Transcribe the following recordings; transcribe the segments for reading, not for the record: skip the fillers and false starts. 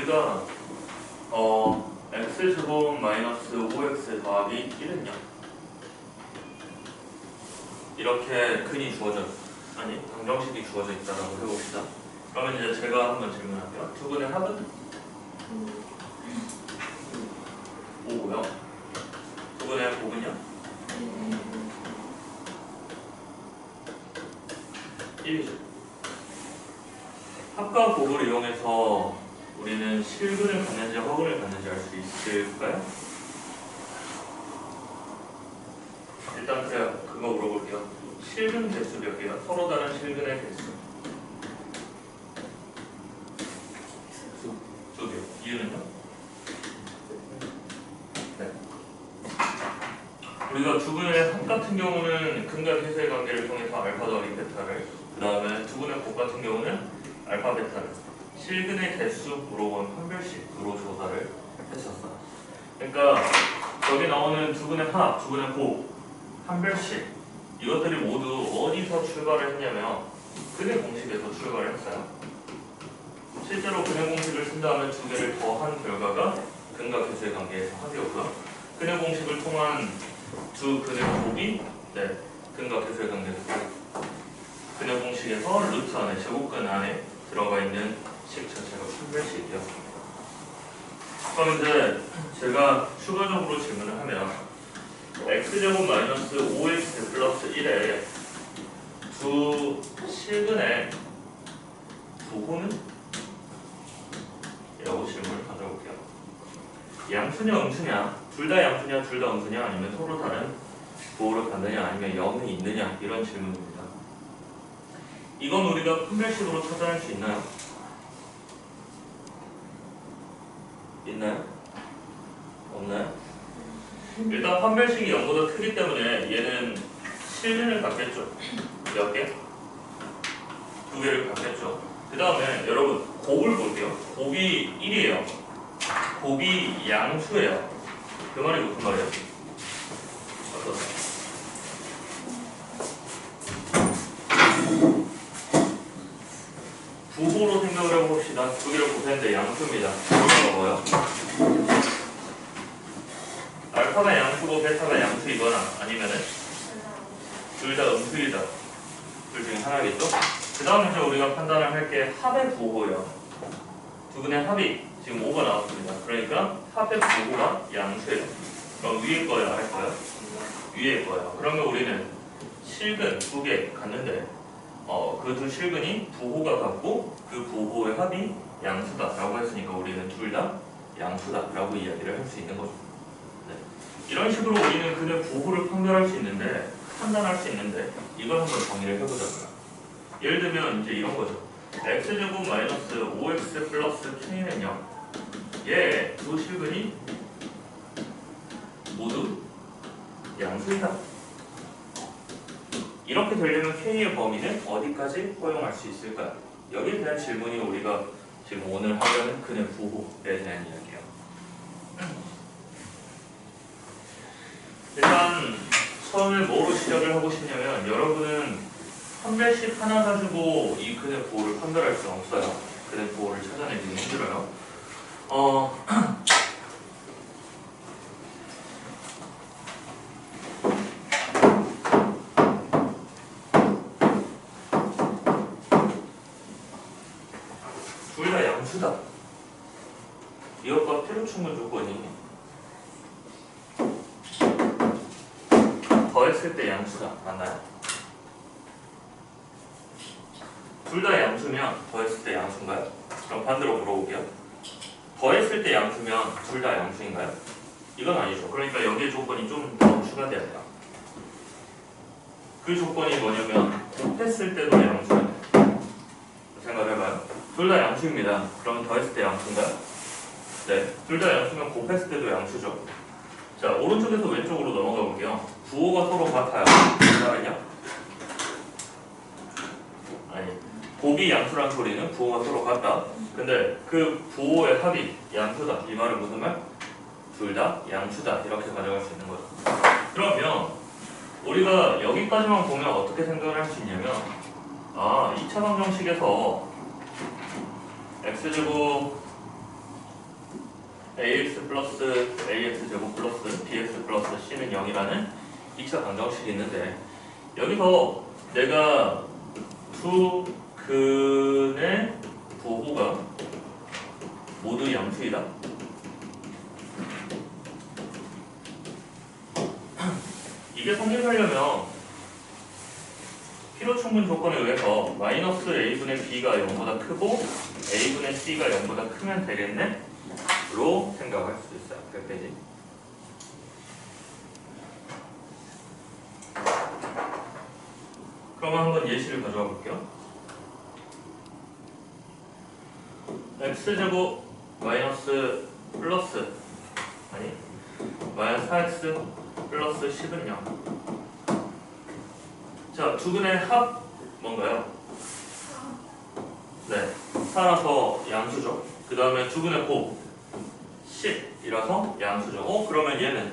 우리가 x제곱 마이너스 5x 더하기 1은요 이렇게 근이 주어져 아니 방정식이 주어져 있다라고 해봅시다. 그러면 이제 제가 한번 질문할게요. 두 분의 합은 5고요. 두 분의 곱은요 1이죠. 합과 곱을 이용해서 우리는 실근을 갖는지 허근을 갖는지 알 수 있을까요? 일단 그래요. 그거 물어볼게요. 실근 개수 몇이에요? 서로 다른 실근의 개수. 두 개. 이유는요? 네. 우리가 두 분의 합 같은 경우는 근과 계수의 관계를 통해서 알파 더하기 베타를, 그 다음에 두 분의 곱 같은 경우는 알파 베타를 실근의 개수 물어본 판별식으로 조사를 했었어요. 그러니까 여기 나오는 두 분의 합, 두 분의 곱, 판별식 이것들이 모두 어디서 출발을 했냐면 근의 공식에서 출발을 했어요. 실제로 근의 공식을 쓴 다음에 두 개를 더한 결과가 근과 계수의 관계에서 합이었고요. 근의 공식을 통한 두 근의 곱이 근과 계수의 관계에서 근의 공식에서 루트 안에 제곱근 안에 들어가 있는 식 자체가 판별식이었습니다. 그럼 이제 제가 추가적으로 질문을 하면 x제곱 마이너스 5x 플러스 1의 두 실근의 부호는? 라고 질문을 가져볼게요. 양수냐 음수냐, 둘 다 양수냐 둘 다 음수냐, 아니면 서로 다른 부호를 갖느냐, 아니면 0이 있느냐, 이런 질문입니다. 이건 우리가 판별식으로 찾아낼 수 있나요? 있나요? 없나요? 일단 판별식이 0보다 크기 때문에 얘는 실근을 갖겠죠. 몇 개? 두 개를 갖겠죠. 그 다음에 여러분 곱을 볼게요. 곱이 1이에요. 곱이 양수예요. 그 말이 무슨 말이에요? 어떠세요? 부호로 생각을 해봅시다. 두 개를 곱했는데 양수입니다. 부호가 뭐예요? 알파가 양수고 베타가 양수이거나 아니면은 둘 다 음수이다. 둘 중에 하나겠죠? 그 다음에 이제 우리가 판단을 할 게 합의 부호예요. 두 분의 합이 지금 5가 나왔습니다. 그러니까 합의 부호가 양수예요. 그럼 위에 거예요? 아래 거예요? 위에 거예요. 그러면 우리는 실근 두 개 갖는데 그 두 실근이 부호가 같고 그 부호의 합이 양수다 라고 했으니까 우리는 둘 다 양수다 라고 이야기를 할 수 있는 거죠. 이런 식으로 우리는 근의 부호를 판별할 수 있는데, 판단할 수 있는데 이걸 한번 정의를 해보자고요. 예를 들면 이제 이런 거죠. x제곱 마이너스 5x 플러스 k는요 얘 두 실근이 모두 양수이다. 이렇게 되려면 k의 범위는 어디까지 허용할 수 있을까요? 여기에 대한 질문이 우리가 지금 오늘 하려는 근의 부호에 대한 이야기예요. 일단 처음에 뭐로 시작을 하고 싶냐면 여러분은 판별식 하나 가지고 이 근의 부호를 판별할 수 없어요. 근의 부호를 찾아내기는 힘들어요. 둘 다 양수다. 이것과 필요충분 조건이 더했을 때 양수다. 맞나요? 둘 다 양수면 더했을 때 양수인가요? 그럼 반대로 물어볼게요. 더했을 때 양수면 둘 다 양수인가요? 이건 아니죠. 그러니까 여기에 조건이 좀 더 추가돼야 돼요. 그 조건이 뭐냐면 곱했을 때도 양수예요. 생각해봐요. 둘 다 양수입니다. 그럼 더했을 때 양수인가요? 네. 둘 다 양수면 곱했을 때도 양수죠. 자, 오른쪽에서 왼쪽으로 넘어가 볼게요. 부호가 서로 같아요. 다르냐? 아니, 곱이 양수란 소리는 부호가 서로 같다. 근데 그 부호의 합이 양수다. 이 말은 무슨 말? 둘 다 양수다. 이렇게 가져갈 수 있는 거죠. 그러면 우리가 여기까지만 보면 어떻게 생각을 할 수 있냐면 2차 방정식에서 x제곱 ax 플러스 ax 제곱 플러스 bx 플러스 c는 0이라는 2차 방정식이 있는데 여기서 내가 두 근의 부호가 모두 양수이다. 이게 성립하려면 필요 충분 조건에 의해서 마이너스 a분의 b가 0보다 크고 a분의 c가 0보다 크면 되겠네? 로 생각할 수도 있어요. 몇 페이지? 그러면 한번 예시를 가져와 볼게요. x제곱 마이너스 플러스 아니 마이너스 4x 플러스 10은 0. 자, 두 근의 합 뭔가요? 네, 4라서 양수죠. 그 다음에 두 근의 곱 10이라서 양수죠. 그러면 얘는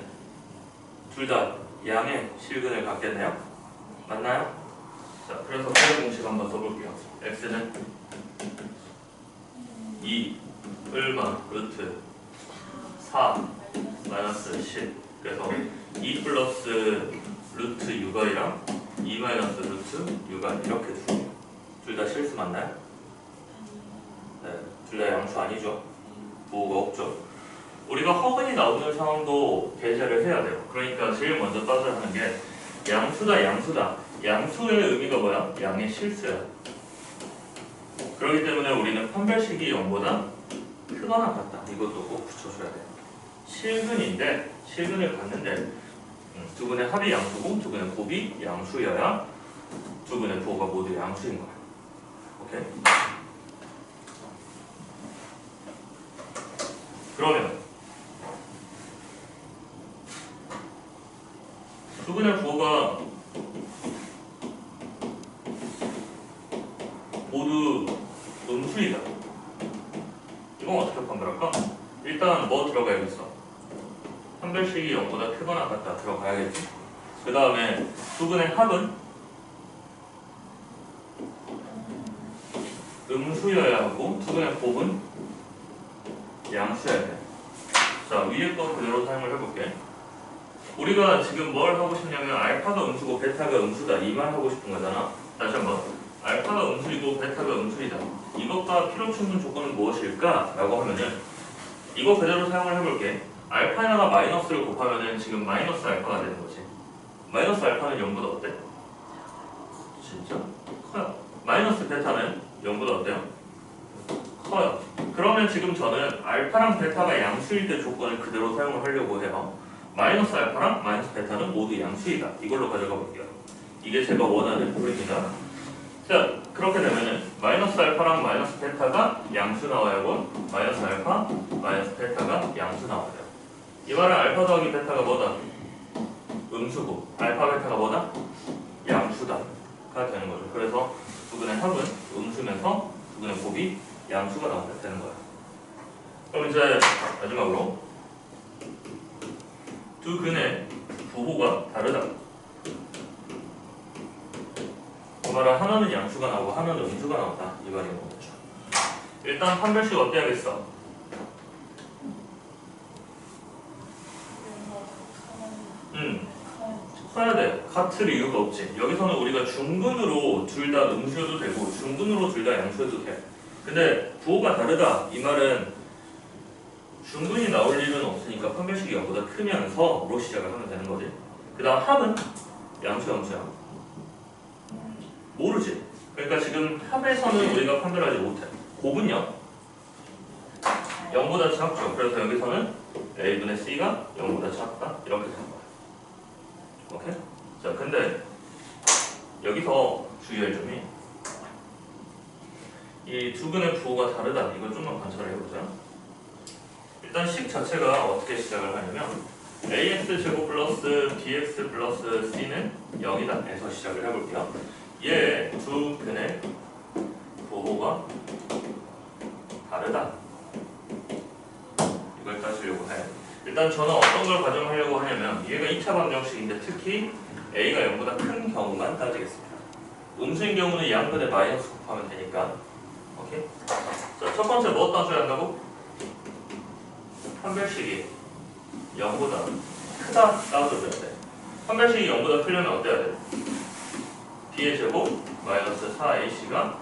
둘 다 양의 실근을 갖겠네요. 맞나요? 자, 그래서 그 공식 한번 써볼게요. x는 2 얼마 루트 4 마이너스 10. 그래서 2 플러스 루트 6i랑 2 마이너스 루트 6i 이렇게 두 개요. 둘 다 실수 맞나요? 네, 둘 다 양수 아니죠? 부호가 없죠. 우리가 허근이 나오는 상황도 배제를 해야 돼요. 그러니까 제일 먼저 따져야 하는 게 양수다 양수다. 양수의 의미가 뭐야? 양의 실수야. 그렇기 때문에 우리는 판별식이 0보다 크거나 같다. 이것도 꼭 붙여줘야 돼요. 실근인데 실근을 갖는데 두 분의 합이 양수고 두 분의 곱이 양수여야 두 분의 부호가 모두 양수인 거야. 오케이? 그러면 두 분의 부호가 모두 음수이다. 이건 어떻게 판별할까? 일단 뭐 들어가야겠어? 판별식이 0보다 크거나 같다 들어가야겠지. 그 다음에 두 분의 합은 음수여야 하고 두 분의 곱은 양수여야 돼. 자, 위에 거 그대로 사용을 해볼게. 우리가 지금 뭘 하고 싶냐면 알파가 음수고 베타가 음수다 이 말 하고 싶은 거잖아. 다시 한번 알파가 음수이고 베타가 음수이다. 이것과 필요 충분 조건은 무엇일까? 라고 하면은 이거 그대로 사용을 해볼게. 알파에다가 마이너스를 곱하면은 지금 마이너스 알파가 되는 거지. 마이너스 알파는 0보다 어때? 진짜? 커요. 마이너스 베타는 0보다 어때요? 커요. 그러면 지금 저는 알파랑 베타가 양수일 때 조건을 그대로 사용을 하려고 해요. 마이너스 알파랑 마이너스 베타는 모두 양수이다. 이걸로 가져가 볼게요. 이게 제가 원하는 풀입니다. 자, 그렇게 되면은 마이너스 알파랑 마이너스 베타가 양수 나와야 하고 마이너스 알파, 마이너스 베타가 양수 나와야 돼요. 이 말은 알파 더하기 베타가 뭐다? 음수고 알파 베타가 뭐다? 양수다가 되는 거죠. 그래서 두 근의 합은 음수면서 두 근의 곱이 양수가 나오게 되는 거예요. 그럼 이제 마지막으로 두 근의 부호가 다르다. 그 말은 하나는 양수가 나오고 하나는 음수가 나온다. 이 말인 거죠. 일단 판별식 어때야겠어? 커야 돼. 같을 이유가 없지. 여기서는 우리가 중근으로 둘 다 음수여도 되고 중근으로 둘 다 양수여도 돼. 근데 부호가 다르다. 이 말은 중근이 나올 일은 없으니까 판별식이 0보다 크면서로 시작을 하면 되는 거지. 그 다음 합은 양수야 음수야? 모르지. 그러니까 지금 합에서는 우리가 판별하지 못해. 곱은요? 0보다 작죠. 그래서 여기서는 a분의 c가 0보다 작다. 이렇게 되는 거야. 오케이? 자, 근데 여기서 주의할 점이 이 두 근의 부호가 다르다. 이걸 좀만 관찰을 해보자. 일단 식 자체가 어떻게 시작을 하냐면 ax 제곱 플러스 bx 플러스 c는 0이다 해서 시작을 해볼게요. 얘 두 근의 부호가 다르다. 이걸 따지려고 해. 일단 저는 어떤 걸 가정하려고 하냐면 얘가 2차 방정식인데 특히 a가 0보다 큰 경우만 따지겠습니다. 음수인 경우는 양근에 마이너스 곱하면 되니까. 오케이? 자, 첫 번째 뭐 따져야 한다고? 판별식이 0보다 크다 따져줘야 돼. 판별식이 0보다 크려면 어때야 돼? b의 제곱 마이너스 4ac가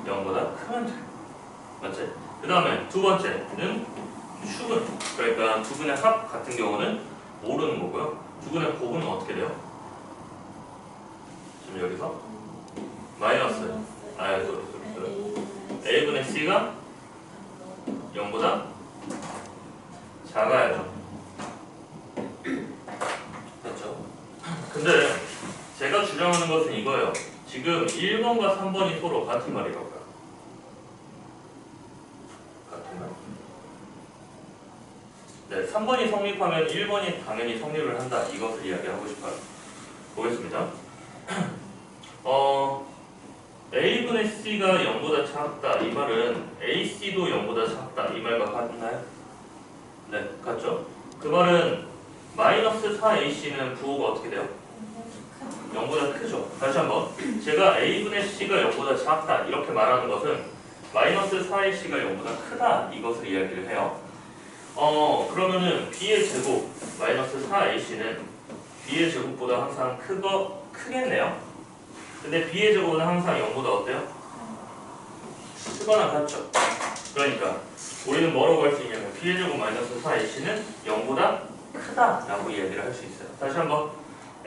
0보다 크면 돼. 맞지? 그 다음에 두 번째는 축은, 그러니까 두 분의 합 같은 경우는 모르는 거고요. 두 분의 곱은 어떻게 돼요? 지금 여기서 마이너스 a분의 c가 0보다 작아야죠. 그렇죠? 근데 제가 주장하는 것은 이거예요. 지금 1번과 3번이 서로 같은 말이라고요. 같은 말. 네, 3번이 성립하면 1번이 당연히 성립을 한다. 이것을 이야기하고 싶어요. 보겠습니다. A분의 C가 0보다 작다. 이 말은 AC도 0보다 작다. 이 말과 같나요? 네, 같죠? 그 말은 마이너스 4AC는 부호가 어떻게 돼요? 0보다 크죠. 다시 한번. 제가 A분의 C가 0보다 작다. 이렇게 말하는 것은 마이너스 4AC가 0보다 크다. 이것을 이야기를 해요. 그러면은 B의 제곱 마이너스 4AC는 B의 제곱보다 항상 크겠네요. 근데 B의 제곱은 항상 0보다 어때요? 크거나 같죠. 그러니까 우리는 뭐라고 할 수 있냐면 B의 제곱 마이너스 4AC는 0보다 크다라고 이야기를 할 수 있어요. 다시 한번.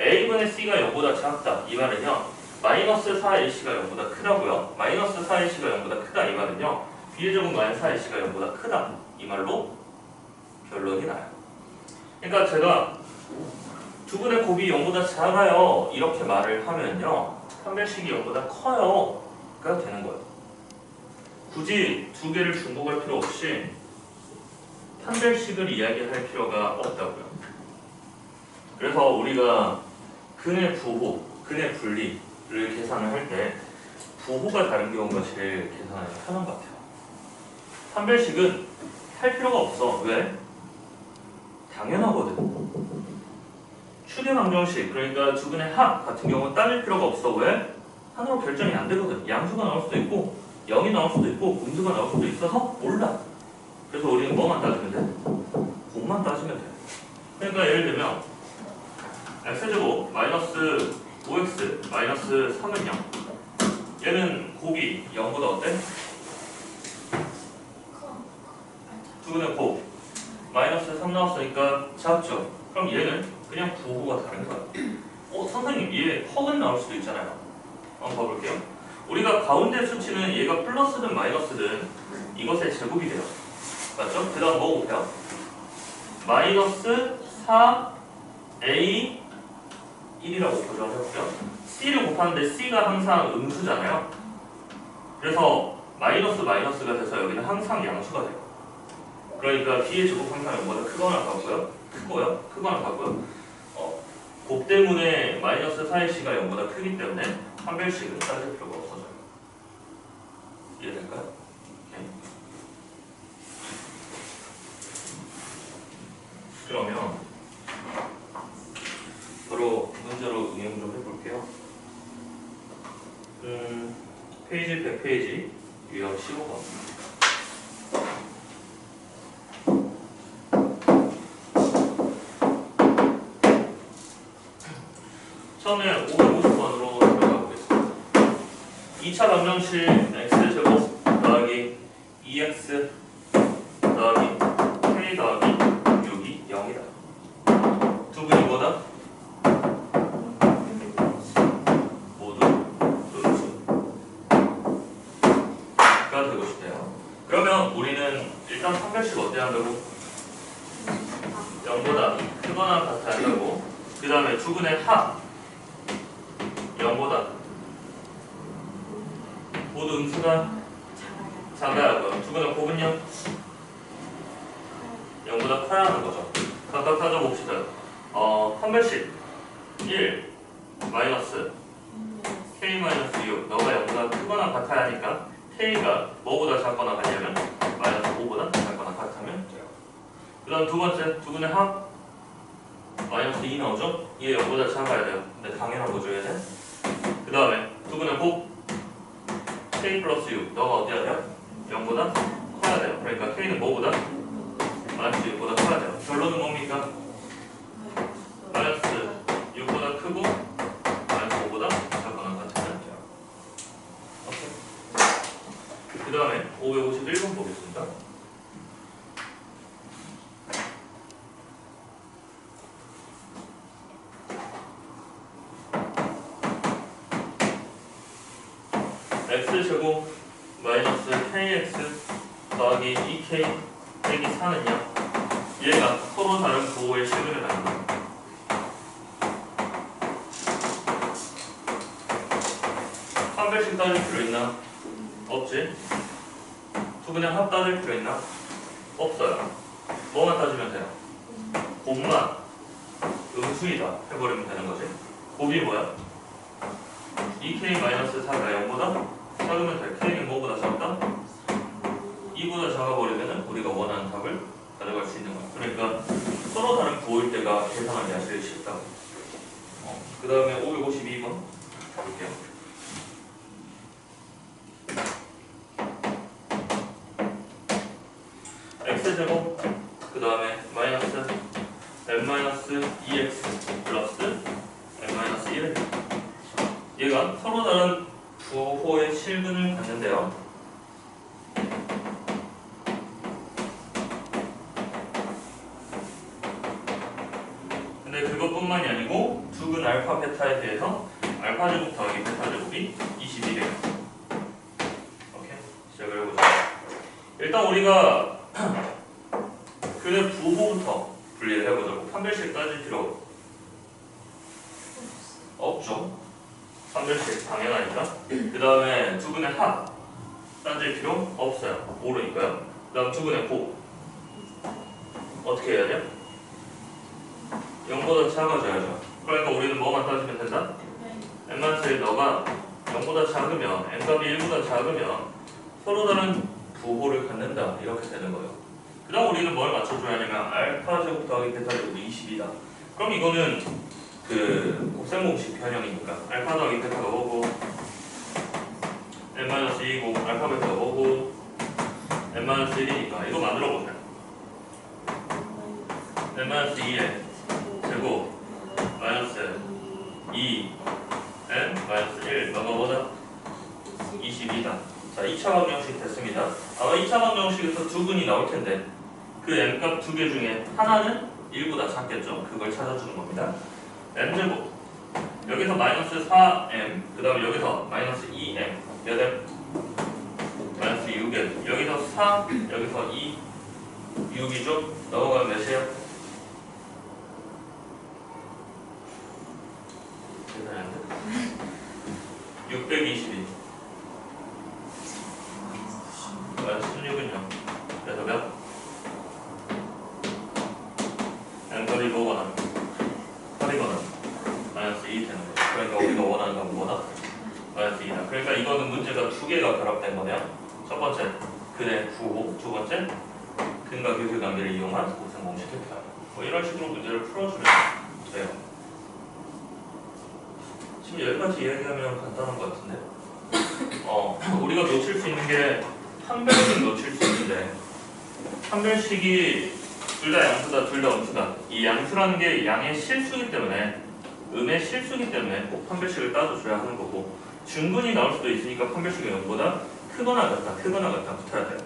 A분의 C가 0보다 작다. 이 말은요. 마이너스 4AC가 0보다 크다고요. 마이너스 4AC가 0보다 크다. 이 말은요. B의 제곱 마이너스 4AC가 0보다 크다. 이 말로 결론이 나요. 그러니까 제가 두 분의 곱이 0보다 작아요. 이렇게 말을 하면요. 판별식이 0보다 커요. 가 되는 거예요. 굳이 두 개를 중복할 필요 없이 판별식을 이야기할 필요가 없다고요. 그래서 우리가 근의 부호, 근의 분리를 계산을 할 때 부호가 다른 경우가 제일 계산하기 편한 것 같아요. 판별식은 할 필요가 없어. 왜? 당연하거든. 추계방정식, 그러니까 두 분의 합 같은 경우는 따질 필요가 없어. 왜? 하나로 결정이 안 되거든. 양수가 나올 수도 있고 0이 나올 수도 있고 음수가 나올 수도 있어서 몰라. 그래서 우리는 뭐만 따지면 돼? 곱만 따지면 돼. 그러니까 예를 들면 x제곱 마이너스 5x 마이너스 3은 0. 얘는 곱이 0보다 어때? 두 분의 곱 마이너스 3 나왔으니까 작죠. 그럼 얘는 그냥 부호가 다른 거야. 선생님 얘 헉은 나올 수도 있잖아요. 한번 봐볼게요. 우리가 가운데 수치는 얘가 플러스든 마이너스든 이것의 제곱이 돼요. 맞죠? 그 다음 뭐 곱해요? 마이너스 4a 1이라고 고정을 해볼게요. c를 곱하는데 c가 항상 음수잖아요. 그래서 마이너스 마이너스가 돼서 여기는 항상 양수가 돼요. 그러니까 b의 제곱 항상 0보다 크거나 같고요. 크거나 같고요. 곱 때문에 마이너스 4ac가 0보다 크기 때문에 판별식은 따질 필요가 없어져요. 이해될까요? 네. 그러면 바로 문제로 응용 좀 해볼게요. 페이지 100페이지 유형 15번. 처음에 550번으로 들어가 보겠습니다. 2차 방정식 x제곱 더하기 2x 더하기 k 더하기 6이 0이다. 두 분이 뭐다? 모두 음수가 되고 싶대요. 그러면 우리는 일단 판별식 어때야 한다고? 0보다 크거나 같아야 한다고. 그 다음에 두 분의 합 0보다 모두 음수가 작아야 하고요. 두 분의 곱은요? 0보다 커야 하는 거죠. 각각 따져봅시다. 판별식 1 마이너스 k 마이너스 6 너가 0보다 크거나 같아야 하니까 k가 뭐보다 작거나 같냐면 마이너스 5보다 작거나 같으면 돼요. 그 다음 두 번째 두 분의 합 마이너스 2 나오죠? 얘 0보다 작아야 돼요. 근데 당연한 거죠 얘는. 그 다음에 두 분의 곱 k 플러스 6 너가 어디야 돼요? 0보다 커야 돼요. 그러니까 k는 뭐보다? 마이너스 6보다 커야 돼요. 결론은 뭡니까? 마이너스 6보다 크고 마이너스 5보다 작거나 같으면 돼요. 오케이. 그 다음에 551번 보겠습니다. x제곱 마이너스 kx 더하기 2k 빼기 4는요 얘가 서로 다른 부호의 실근을 갖는다. 판별식 따질 필요 있나? 없지? 두분의 합 따질 필요 있나? 없어요. 뭐만 따지면 돼요? 곱만 음수이다 해버리면 되는 거지. 곱이 뭐야? 2k-4가 0보다 작으면 돼. k는 뭐보다 작다? 2보다 작아버리면 우리가 원하는 답을 가져갈 수 있는 거야. 그러니까 서로 다른 부호일 때가 계산하기 아주 쉽다고. 그 다음에 552번 볼게요. x제곱 그 다음에 마이너스 n-2x 플러스 n-1 얘가 서로 다른 부호의 실근을 갖는데요. 근데 그것뿐만이 아니고 두근 알파 베타에 대해서 알파 제곱 더하기 베타 제곱이 22개예요. 오케이, 시작을 해보자. 일단 우리가 그 부호부터 분리를 해보자고. 판별식 따질 필요 없죠. 판별식 당연하니까. 그 다음에 두근의 합 따질 필요 없어요. 모르니까요. 그 다음 두근의 곱 어떻게 해야 돼요? 0보다 작아져야죠. 그러니까 우리는 뭐만 따지면 된다? n-1 너가 0보다 작으면 n값이 1보다 작으면 서로 다른 부호를 갖는다 이렇게 되는 거예요. 그 다음 우리는 뭘 맞춰줘야 하냐면 알파 제곱 더하기 베타 제곱이 20이다. 그럼 이거는 그 곱셈공식 변형이니까 알파 더하기 베타가 뭐고 n-2고 알파 베타가 뭐고 n-1이니까 이거 만들어 보세요. n-2의 제곱 마이너스 2 n-1 너가 뭐다? 22다. 자, 2차 방정식 됐습니다. 아마 2차 방정식에서 두근이 나올 텐데 그 n값 두 개 중에 하나는 1보다 작겠죠? 그걸 찾아주는 겁니다. n제곱 여기서 마이너스 4m 그 다음에 여기서 마이너스 2m 몇 m? 마이너스 6m 여기서 4 여기서 2 6이죠? 넘어가면 몇이에요? 계산이 안 돼? 622 마이너스 16은요? 그래서 몇? n값이 뭐거나 8이거나 마이너스 2 되는 거예요. 그러니까 우리가 원하는 건 뭐다? 마이너스 2다. 그러니까 이거는 문제가 두 개가 결합된 거네요. 첫 번째 근의 부호, 두 번째 근과 교수 관계를 이용한 곱셈 공식을 표현. 뭐 이런 식으로 문제를 풀어주면 돼요. 지금 여기까지 이야기하면 간단한 것 같은데 우리가 놓칠 수 있는 게 판별식 놓칠 수 있는데 판별식이 둘 다 양수다, 둘 다 음수다. 이 양수라는 게 양의 실수이기 때문에 음의 실수이기 때문에 꼭 판별식을 따져줘야 하는 거고 중근이 나올 수도 있으니까 판별식이 0보다 크거나 같다, 크거나 같다 붙어야 돼요.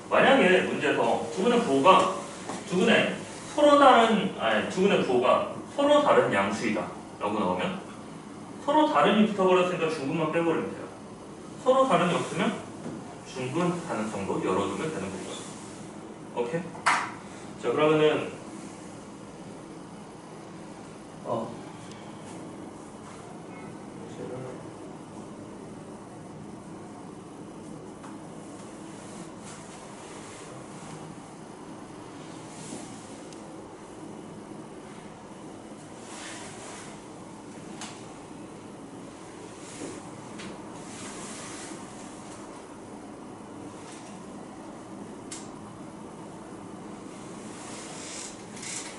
만약에 문제에서 두근의 부호가 두근의 부호가 서로 다른 양수이다 라고 나오면 서로 다른이 붙어버렸으니까 중근만 빼버리면 돼요. 서로 다른이 없으면 중근 가능성도 열어두면 되는 거고요. 오케이? 자, 그러면은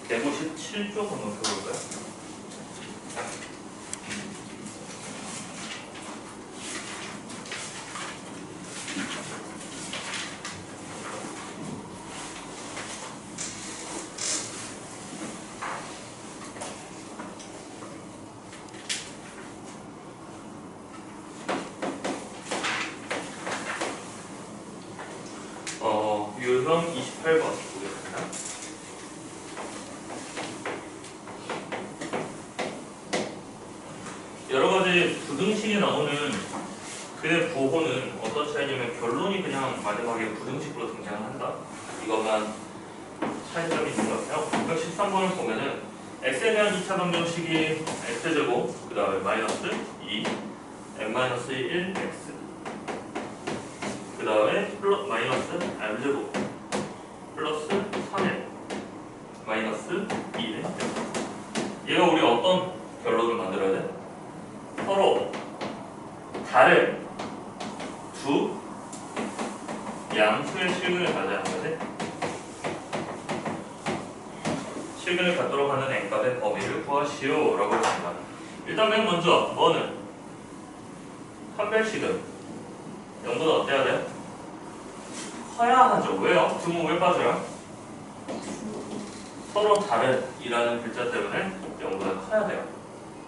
대구 17쪽 한번 펴볼까요? 유형 28번 보겠습니다. 여러가지 부등식에 나오는 근의 부호는 어떤 차이냐면 결론이 그냥 마지막에 부등식으로 등장한다. 이것만 차이점이 있는 것 같아요. 913번을 보면은 x에 대한 2차 방정식이 x제곱 그 다음에 마이너스 2 n-1 x 그 다음에 마이너스 m제곱 플러스 3n 마이너스 2는 얘가 우리 어떤 결론을 만들어야 돼? 서로 다른 두 양수의 실근을 가져야 하는데 실근을 갖도록 하는 n값의 범위를 구하시오 라고 했습니다. 일단 맨 먼저 뭐는 판별식은 0보다 어때야 돼? 커야 하죠. 왜요? 등호 왜 빠져요? 서로 다른 이라는 글자 때문에 0보다 커야 돼요.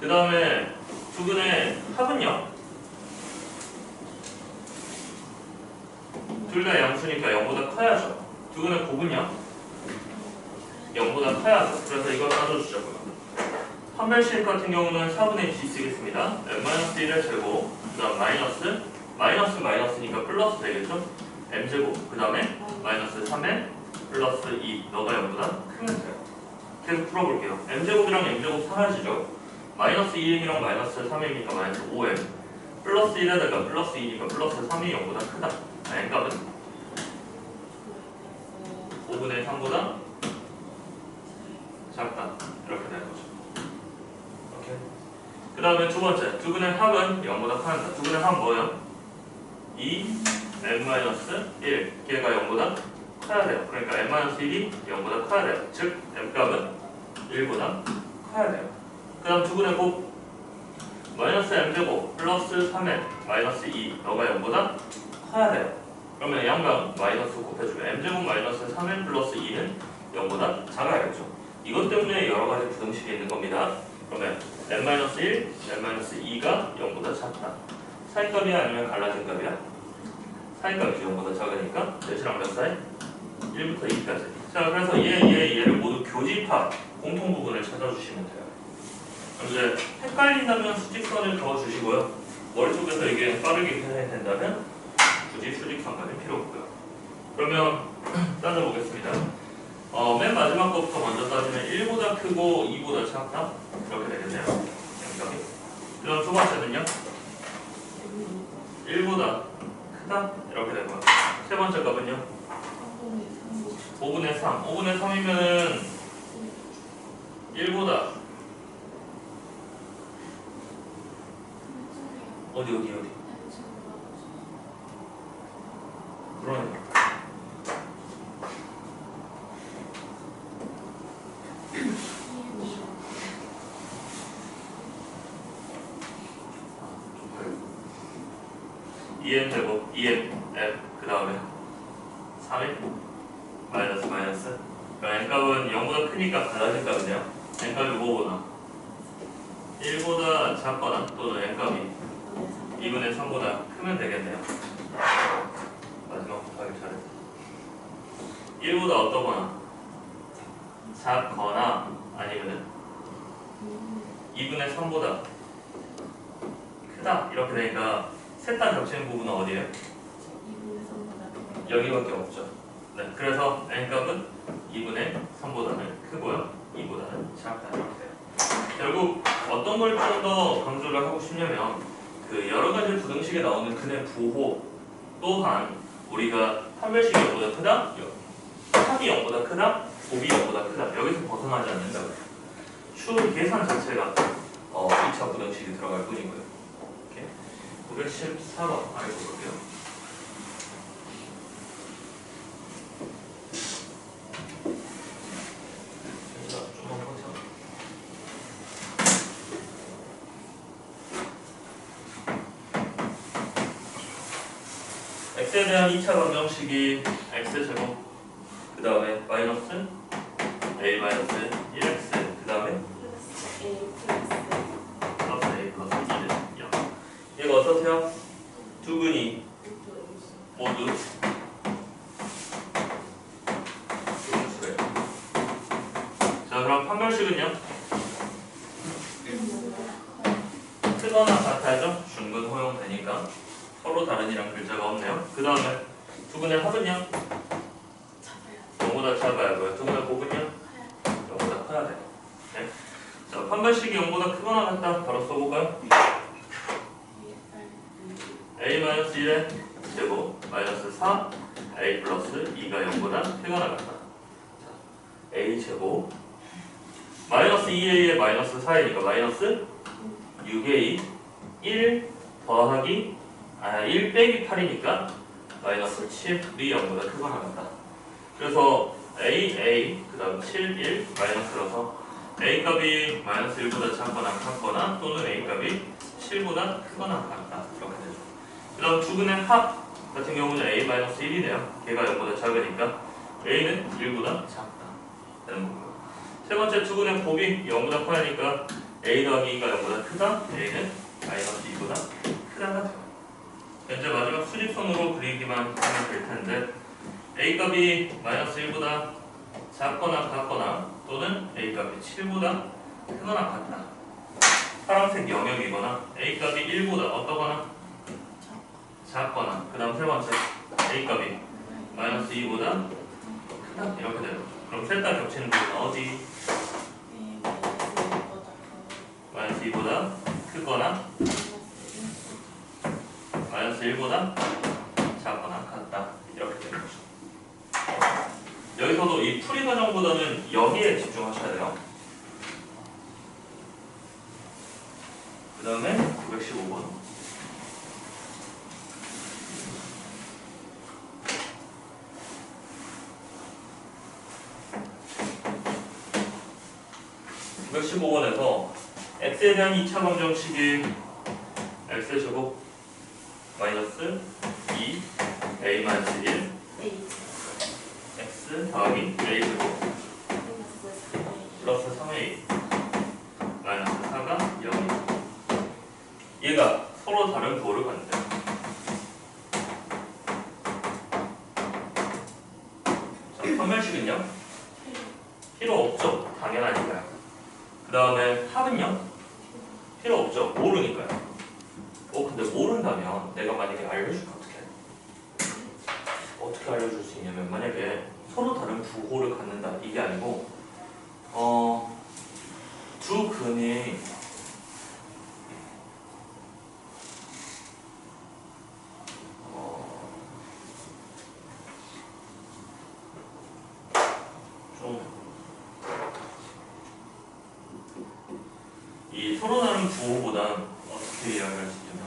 그 다음에 두근의 합은요? 둘 다 양수니까 0보다 커야죠. 두근의 곱은요? 0보다 커야죠. 그래서 이걸 따져주자고요. 판별식 같은 경우는 4분의 2 쓰겠습니다. n-1의 제곱 그 다음 마이너스니까 플러스 되겠죠? m제곱 그 다음에 마이너스 3n 플러스 2 너가 0보다 크면 돼요. 계속 풀어볼게요. m제곱이랑 m제곱 사라지죠? 마이너스 2n이랑 마이너스 3n이니까 마이너스 5n 플러스 1에다가 플러스 2니까 플러스 3이 0보다 크다. n값은 5분의 3보다 작다. 이렇게 되는 거죠. 오케이. 그 다음에 두 번째, 두근의 합은 0보다 커야 두근의 합은 뭐예요? 2 n-1 걔가 0보다 커야 돼요. 그러니까 n-1이 0보다 커야 돼요. 즉 m값은 1보다 커야 돼요. 그 다음 두근의 곱 마이너스 m제곱 플러스 3n 마이너스 2 너가 0보다 커야 돼요. 그러면 양각 마이너스 곱해주면 m제곱 마이너스 3n 플러스 2는 0보다 작아야겠죠. 이것 때문에 여러가지 부등식이 있는 겁니다. 그러면 n-1, n-2가 0보다 작다. 사인값이야 아니면 갈라진 값이야? 사인값이 0보다 작으니까 몇이랑 몇 사이? 1부터 2까지. 자, 그래서 얘를 모두 교집합 공통 부분을 찾아주시면 돼요. 이제 헷갈린다면 수직선을 그어주시고요. 머릿속에서 이게 빠르게 계산이 된다면 굳이 수직선까지 필요 없고요. 그러면 따져보겠습니다. 맨 마지막 것부터 먼저 따지면 1보다 크고 2보다 작다? 이렇게 되겠네요. 양값이. 그럼 두 번째는요? 1보다 크다? 이렇게 되고요. 세 번째 값은요? 5분의 3. 5분의 3이면은 1보다 어디 그러네. EM제곱, EM, F 그 다음에 3일 마이너스 그럼 n값은 0보다 크니까 갈라진 값은요? n값이 뭐보다? 1보다 작거나 또는 n값이 2분의 3보다 크면 되겠네요. 마지막부터 하기 잘했어. 1보다 어떠거나 작거나 아니면은 2분의 3보다 크다 이렇게 되니까 셋 다 겹치는 부분은 어디예요? 여기밖에 없죠. 네, 그래서 n값은 2분의 3보다는 크고요 2보다는 작다 이렇게 돼요. 결국 어떤 걸 좀 더 강조를 하고 싶냐면 그 여러 가지 부등식에 나오는 근의 부호 또한 우리가 판별식이 0보다 크다, 합이 0보다 크다, 곱이 0보다 크다 여기서 벗어나지 않는다. 추 계산 자체가 2차 부등식이 들어갈 뿐이고요. 914번 아래 볼게요. x에 대한 2차 방정식이 x제곱 그 다음에 마이너스 a 마이너스 1x 그 다음에 플러스 a 플러스 2는 0. 얘가 어떠세요? 두 근이 모두 그럼 판별식은요? 크거나 같아야죠? 중근 호용되니까 서로 다른이랑 글자가 없네요. 그 다음에 두근의 합은요? 0보다 작아야고요. 두근의 곱은요? 0보다 커야 돼요. 네? 자, 판별식이 0보다 크거나 같다. 바로 써볼까요? a-1의 제곱 마이너스 4 a 플러스 2가 0보다 크거나 같다. 자, a 제곱 마이너스 2a의 마이너스 4이니까 마이너스 6a 1 더하기 1 빼기 8이니까 마이너스 7이 0보다 크거나 같다. 그래서 a 그 다음 7, 1 마이너스라서 a 값이 마이너스 1보다 작거나 같거나 또는 a 값이 7보다 크거나 같다. 이렇게 되죠. 그 다음 두근의 합 같은 경우는 a-1이네요. 걔가 0보다 작으니까 a는 1보다 작다. 되는 거고요. 세 번째 두근의 곱이 0보다 커야니까 a 더하기 2가 0보다 크다. a는 마이너스 2보다 크다가 돼요. 현재 마지막 수직선으로 그리기만 하면 될 텐데 a 값이 마이너스 1보다 작거나 같거나 또는 a 값이 7보다 크거나 같다. 파란색 영역이거나 a 값이 1보다 어떠거나 작거나 그 다음 세 번째 a 값이 마이너스 2보다 크다. 이렇게 돼요. 그럼 셋 다 겹치는 부분은 어디? 마이너스 2보다 크거나 마이너스 1보다 작거나 같다. 이렇게 되는 거죠. 여기서도 이 풀이 과정보다는 여기에 집중하셔야 돼요. 그 다음에 915번. (915번에서) x에 대한 2차 방정식이 x의 제곱 마이너스 2 a 마이너스 1 x 더하기 a 제곱 플러스 3a 마이너스 4가 0이다. 얘가 서로 다른 부호를 갖는데 자, 판별식은요? 필요 없죠. 당연하니까요. 그 다음에 합은요? 필요 없죠. 모르니까요. 근데 모른다면 내가 만약에 알려줄까 어떻게 알려줄 수 있냐면 만약에 서로 다른 부호를 갖는다 이게 아니고 두 근이 이 서로 다른 부호보다 어떻게 이야기할 수 있냐면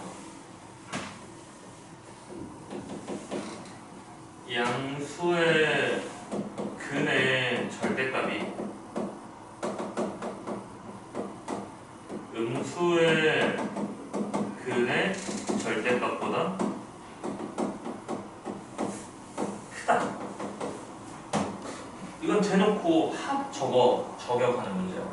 양수의 근의 절대값이 음수의 근의 절대값보다 크다. 이건 대놓고 합 저거 저격하는 문제야.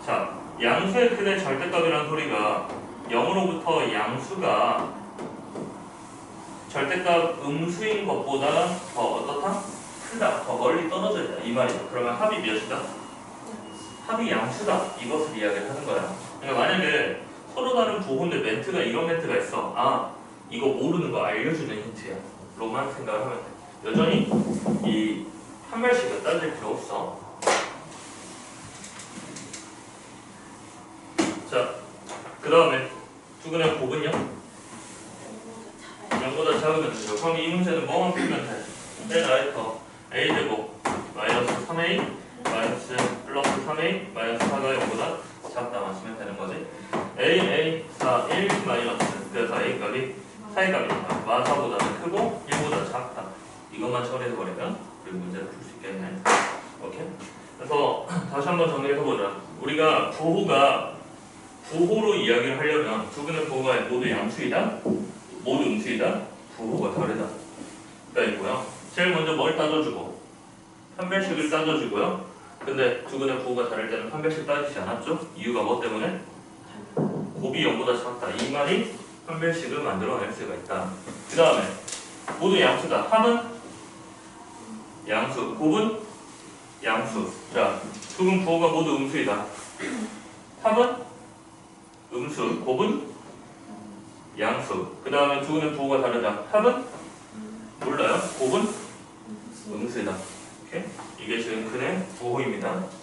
자, 양수의 근의 절대값이라는 소리가 0으로부터 양수가 절대값 음수인 것보다 더 어떻다? 크다. 더 멀리 떨어져 있다. 이 말이죠. 그러면 합이 몇이다? 합이 양수다. 이것을 이야기를 하는 거야. 그러니까 만약에 서로 다른 부호인데 멘트가 이런 멘트가 있어. 이거 모르는 거 알려주는 힌트야. 로만 생각을 하면 돼. 여전히 이 판별식은 따질 필요 없어. 자, 그 다음에 두근의 곱은요? 0보다 작으면 되죠. 그럼 이 문제는 뭐만 풀면 돼? 맨 라이터 a제곱 마이너스 3a 마이너스 플러스 3a 마이너스 4가 0보다 작다 마시면 되는 거지. a 4 1 마이너스 그래서 a 값이 4의 값이니까 마사보다는 크고 1보다 작다. 이것만 처리해버리면 우리 문제를 풀 수 있겠네. 오케이? 그래서 다시 한번 정리해보자. 우리가 부호로 이야기를 하려면 두근의 부호가 모두 양수이다, 모두 음수이다, 부호가 다르다. 가 있고요. 제일 먼저 뭘 따져주고 판별식을 따져주고요. 근데 두근의 부호가 다를 때는 판별식 따지지 않았죠? 이유가 뭐 때문에? 곱이 0보다 작다. 이 말이 판별식을 만들어낼 수가 있다. 그 다음에 모두 양수다. 합은 양수, 곱은 양수. 자, 두 부호가 모두 음수이다. 합은 음수, 곱은 양수. 그 다음에 두는 부호가 다르다. 합은 몰라요. 곱은 음수이다. 오케이? 이게 지금 근의 부호입니다.